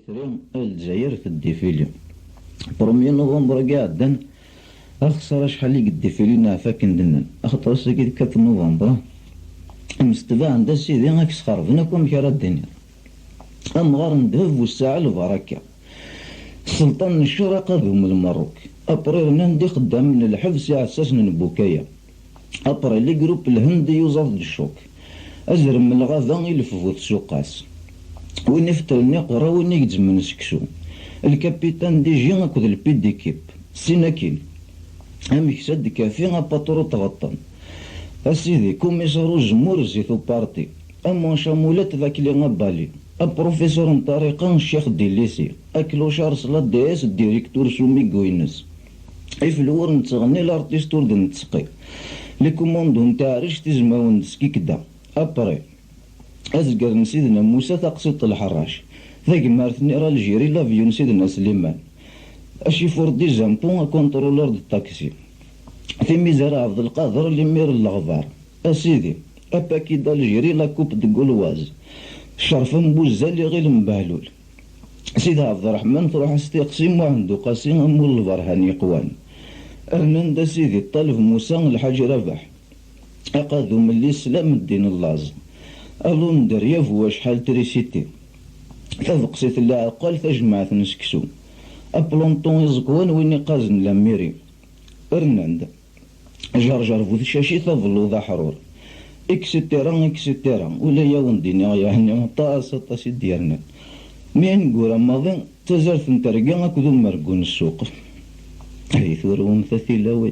ثري الجزائر في الديفيلي 1 نوفمبر قاعدا أخسر شحال لي قد ديفيلي نعفاك ندنن أخطر ساكي كات نوفمبر مستبع عند سيدي غاكس خربنا كوم كرا الدنيا أمغار ندهب والساعة البركة سلطان الشرقاء ذوم المروك أبرير نندي قدام من الحبس عساس نبوكايا أبرير لي جروب الهندي يوزف الشوك أزر من الغابة يلففوت سوقاس وين يفتلني قرا وين يجزم من سكسو الكابيتان دي جي أكد البي ديكيب سيناكين أميك سد كافي أباطرو تغطن أسيدي كوميسارو جمهور زيتو بارتي أما شامولات ذاك اللي غبالي البروفيسور نطريقة الشيخ ديليسي أكلوشار صلاة ديس الديريكتور سومي كوينس إفلور نتغني الارتيستور دن نتسقي لي كوموندو نتاع ريش تزماون دسكي كدا أبري أزقر نسيدنا موسى تقسيط الحراش ذاك مارثني راه الجيري لافيون سيدنا سليمان أشيفور دي زامبون كونترولور دو الطاكسي في ميزار عبد القادر اللي مير الغبار أسيدي أباكي دالجيري لا كوب دو غولواز شرف مبوزة اللي غير مبهلول سيدي عبد الرحمن تروح استقسيم وعندو قاسم مول البرهان يقوان أرنان دا سيدي طالب موسى الحاج رباح أقادو ملي سلام الدين اللاز ألو ندير يافوا شحال تريسيتي تفقسيت اللي عقال تجمعت نسكسو أبلونطون يزقوان وين يقازن لاميري أرناند جرجر فوت شاشي تظلو ذا حرور إكسيتيرا ولا يونديني يعني طاسة ديالنا مين قورا ماضي تزارت نترقى أكدو مرقون السوق حيث روم ثلاثي لاوي